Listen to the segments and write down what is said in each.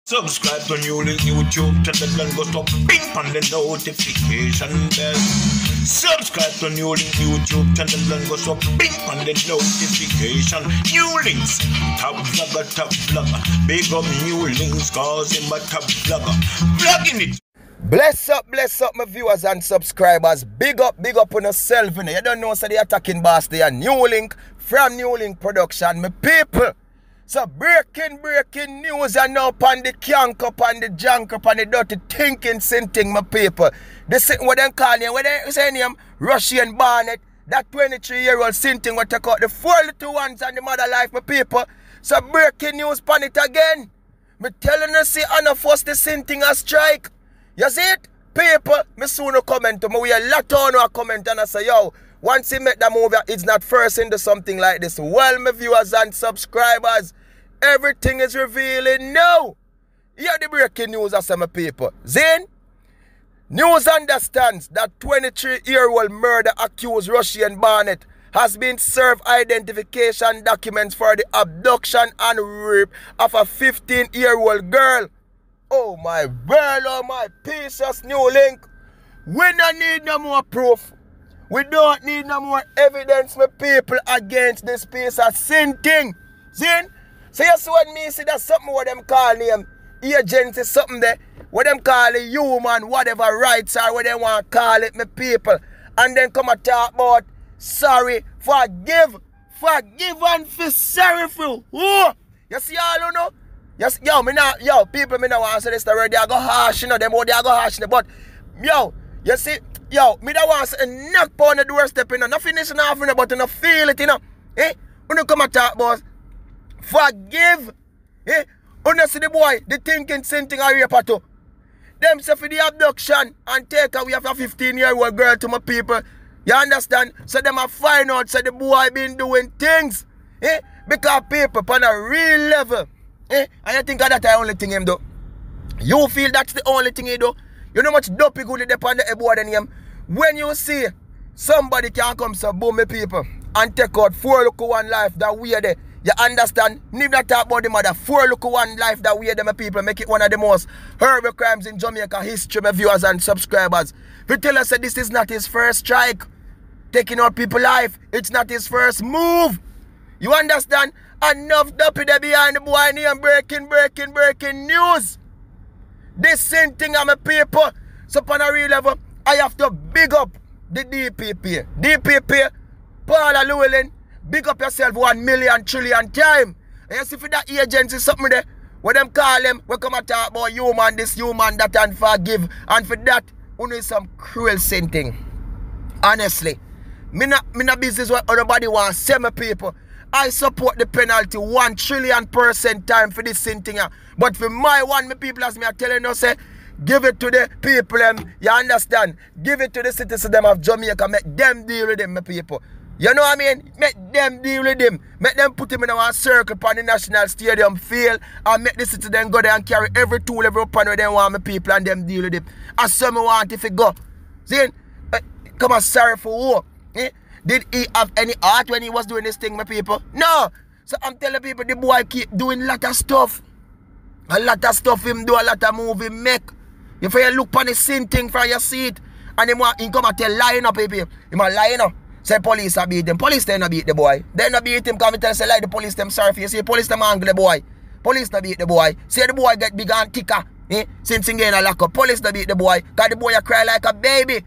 Subscribe to NEWLINK YouTube channel and go to ping on the notification bell. Subscribe to NEWLINK YouTube channel and go to ping on the notification. NEWLINKs, top vlogger. Big up NEWLINKs, cause him a top vlogger. Vlogging it. Bless up, my viewers and subscribers. Big up on yourself. You know? You don't know, so the attacking boss there. NEWLINK from NEWLINK Production, my people. So breaking news and now upon the cank up and the junk up and the dirty thinking thing, my people. They say what them call him, what they say him, Russian Barnett, that 23-year-old sinting what take out the 4 little ones and the mother life, my people. So breaking news upon it again. Me telling you, see, Anna force the sinting a strike. You see it? People, me soon comment to me. We a lot on comment and I say, yo, once he make that movie, it's not first into something like this. Well, my viewers and subscribers, everything is revealing now. Here the breaking news of some people. Zane, news understands that 23-year-old murder accused Russian Barnett has been served identification documents for the abduction and rape of a 15-year-old girl. Oh my world, oh my precious NEWLINK. We don't need no more proof. We don't need no more evidence, my people, against this piece of sin thing. Zin? So you see what me see, that's something what them call name agency, something there, what them call it human, whatever rights are, what they want to call it, my people. And then come and talk about sorry, forgive and feel sorry for. Oh, you see all you know? Yes, yo, people, me not want to say this already. I go harsh, you know, them they go harsh, but yo, you see, yo, me don't want to say knock on the doorstep, you know, not finish enough, you know, but you know, feel it, you know. Eh? When you come and talk about forgive, eh? When you see the boy, the thinking something I rape to. Them say for the abduction and take away of a 15-year-old girl to my people. You understand? So them a find out so the boy been doing things. Eh? Because people on a real level. Eh? And you think that's the only thing him do? You feel that's the only thing he do? You know much dopey good they on the board than him. When you see somebody can come so boom me people and take out 4 local one life that we are there. You understand? Need not talk about the mother. 4 local one life that we are there, my people. Make it one of the most horrible crimes in Jamaica history, my viewers and subscribers. We tell us that this is not his first strike. Taking out people's life. It's not his first move. You understand? Enough dopey there behind the boy name breaking news. This same thing on my people. So on a real level, I have to big up the DPP. DPP, Paula Llewellyn, big up yourself 1 million trillion time. And you see for that agency something there, what them call them, we come and talk about human this, human that, and forgive. And for that, we need some cruel sin thing. Honestly, me not business what everybody wants, say my people. I support the penalty 1 trillion% time for this sin thing. But for my one, my people, as me are telling you, say, give it to the people, you understand? Give it to the citizens of Jamaica, make them deal with them, my people. You know what I mean? Make them deal with them. Make them put him in a circle upon the national stadium field and make the citizens go there and carry every tool, every weapon where they want my people and them deal with it. As some want if it go. See? Come on, sorry for who? Eh? Did he have any heart when he was doing this thing, my people? No. So I'm telling people the boy keep doing a lot of stuff. A lot of stuff him do, a lot of movie make. If you look on the same thing for your seat and he come and tell lying up people. He might lying up. Say police are beat them. Police they not beat the boy. They not beat him come and tell say like the police them sorry for you. Say police them angle the boy. Police not beat the boy. Say the boy get bigger and thicker. Eh? Since he get in a lock up. Police not beat the boy. Cause the boy cry like a baby.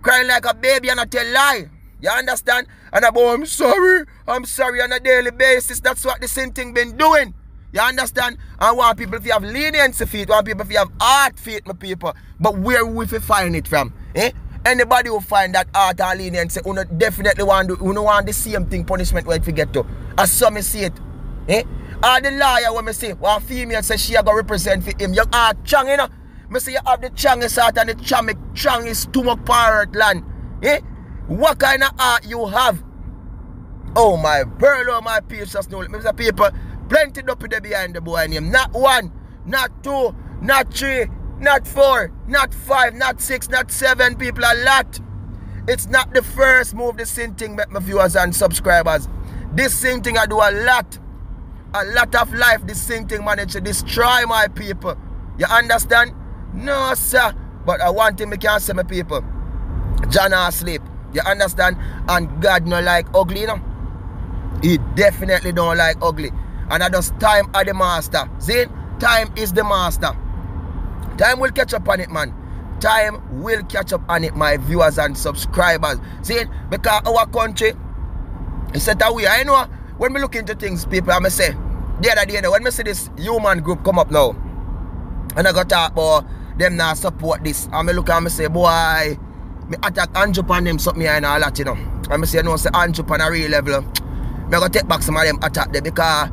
Crying like a baby and I tell lie. You understand? And about I'm sorry on a daily basis. That's what the same thing been doing. You understand? I want people to have leniency feet. I want people to have art feet, my people. But where will we find it from? Eh? Anybody who find that art or leniency, who definitely want to do, who want the same thing punishment where it forget to. As some see it. Eh? Or the lawyer when me say, one female say she a go represent for him. You are chang, you know. Me say you have the chang sort and the chang is stomach parrot land. Eh? What kind of art you have? Oh my pearl, oh my precious no. Me say people, plenty up there behind the boy name. Not 1, not 2, not 3, not 4, not 5, not 6, not 7 people, a lot. It's not the first move the same thing, my viewers and subscribers. This same thing I do a lot. a lot of life this same thing managed to destroy my people. You understand? No, sir. But I want him, I can say my people. John asleep. You understand? And God no like ugly, you know? He definitely don't like ugly. And I just time are the master. See? Time is the master. Time will catch up on it, man. Time will catch up on it, my viewers and subscribers. See? Because our country is set away. I know when we look into things, people, I may say, the other day, when we see this human group come up now, and I got talk about them now support this, and I look and I say, boy, me attack Andrew on them something and all that, you know. And I say, no, say Andrew on a real level. I go take back some of them attack them because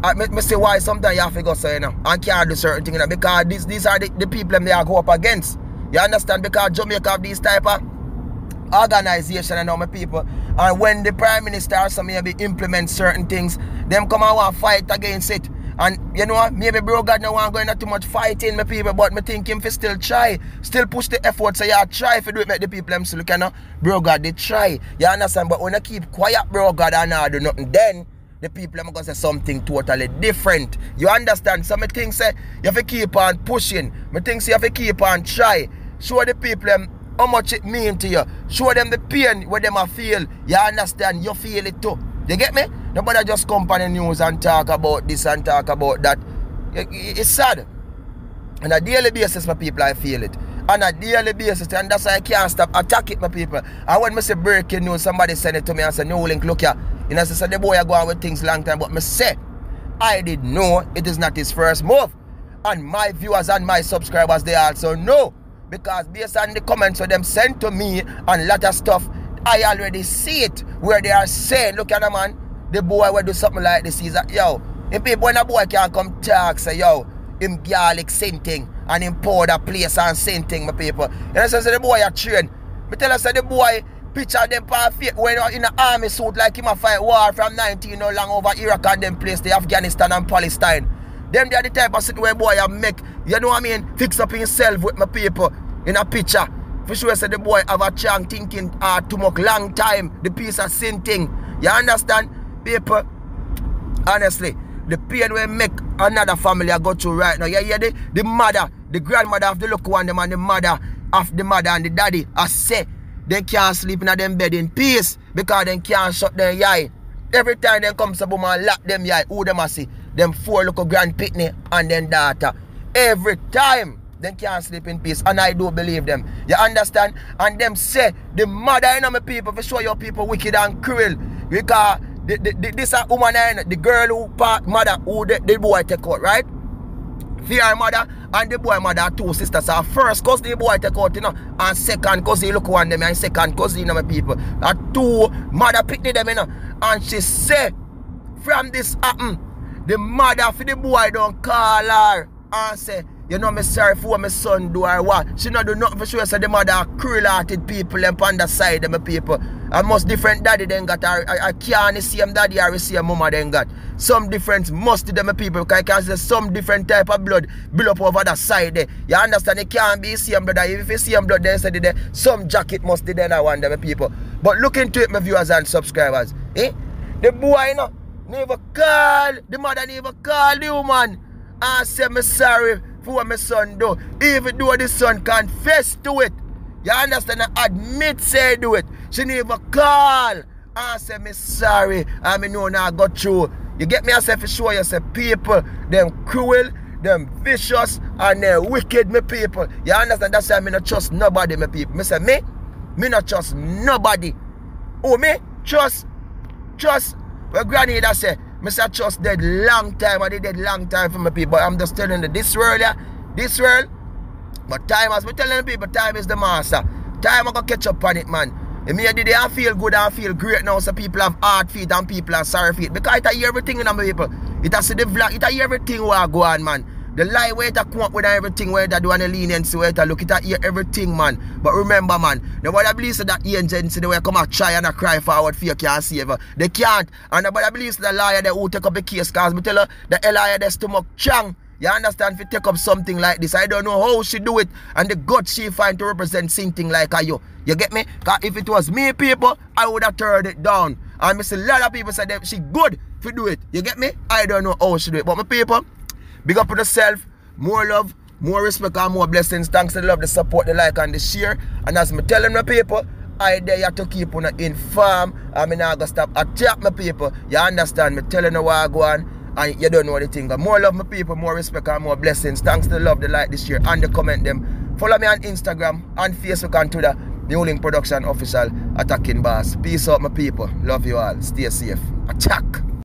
I say why sometimes you have to go so, you know, and can't do certain things, you know, because these are the people them they are go up against. You understand? Because Jamaica have these type of organization and all my people. And when the Prime Minister or some maybe implement certain things, them come and want to fight against it. And you know what? Maybe bro God no want going not too much fighting my people, but me think him for still try. Still push the effort, so you try to do it, make the people them still can, bro God, they try. You understand? But when you keep quiet, bro God, and not do nothing, then the people are going to say something totally different. You understand? So me think say you have to keep on pushing. Me think say you have to keep on try. Show the people them how much it mean to you. Show them the pain where them feel. You understand? You feel it too. You get me? Nobody just come on the news and talk about this and talk about that. It's sad. On a daily basis, my people, I feel it. On a daily basis, and that's why I can't stop attacking my people. And when I say breaking news, somebody send it to me and say, NEWLINK, look here. You know, say the boy are going with things long time, but me say, I did know it is not his first move. And my viewers and my subscribers, they also know. Because based on the comments that them sent to me and lot of stuff, I already see it where they are saying, look at the man, the boy will do something like this. He's like, yo, if people when a boy can come talk, say, yo, him garlic same thing, and him powder place and same thing, my people. You know, so the boy a train. Me tell us, the boy picture them perfect when in an army suit like him a fight war from 19 no long over Iraq and them place, the Afghanistan and Palestine. Them they are the type of shit where boy a make, you know what I mean, fix up himself with my people in a picture. For sure say the boy have a chance thinking too much long time, the piece of same thing. You understand? People, honestly, the pain we make another family I go through right now. Yeah, the mother, the grandmother of the local one, them and the mother of the mother and the daddy, I say they can't sleep in them bed in peace because they can't shut their eye. Every time they come to boom and lock them eye, who them a see? Them 4 little grand Pikni and then daughter. Every time they can't sleep in peace, and I do believe them. You understand? And them say the mother, you know, my people, for sure your people wicked and cruel. Because this a woman, the girl who part mother who the boy take out, right? Fear mother and the boy mother are 2 sisters. So first cousin the boy take out, you know, and second cousin look on them and second cousin, you know, my people. And 2 mother Pikni them, you know. And she say from this happen, the mother for the boy don't call her and say, you know, me sorry for what my son do or what. She not do nothing for sure. So the mother are cruel-hearted people and on the side of my people. And most different daddy then got. I can't the same daddy or the same mama then got. Some difference must to them people. Because I can say some different type of blood build up over the side there. You understand? It can't be the same blood. If it's the same blood, then say there, some jacket must be there one them people. But look into it, my viewers and subscribers. Eh? The boy, you know, never call. The mother never call the woman and say me sorry for what my son do. Even though the son confess to it. You understand? Admit say do it. She never call and say me sorry and me know now got through. You get me? I say for sure you say people, them cruel, them vicious and they wicked me people. You understand? That's why I not trust nobody my people. Me say me not trust nobody. Oh me? Trust. Well granny that say Mr. Trust dead long time. I did dead long time for my people. But I'm just telling you this world, yeah. This world. But time, as we telling people, time is the master. Time I go catch up on it, man. And me did I feel good and feel great now. So people have hard feet and people have sorry feet. Because I hear everything in my people. It has see the vlog. It hear everything where I go on, man. The lie where it come up with everything where it do on the leniency where it look. It hear everything, man. But remember, man, nobody believes that agency the way come and try and cry forward for you can't save her. They can't. And nobody believes the liar that who take up the case. Because me tell her the liar that's too much chang. You understand? If you take up something like this, I don't know how she do it and the guts she find to represent something like you. You get me? Because if it was me, people, I would have turned it down. And I see a lot of people say that she good. to do it. You get me? I don't know how to do it. But my people, big up on yourself, more love, more respect and more blessings. Thanks to the love, the support, the like and the share. And as me telling my people, I dare to keep on informed. I'm not gonna stop attack my people. You understand me telling you what I go on. And you don't know the thing. More love my people, more respect and more blessings. Thanks to the love, the like, the share and the comment them. Follow me on Instagram and Facebook and Twitter. NEWLINK Production Official Attacking Boss. Peace out my people. Love you all. Stay safe. Attack.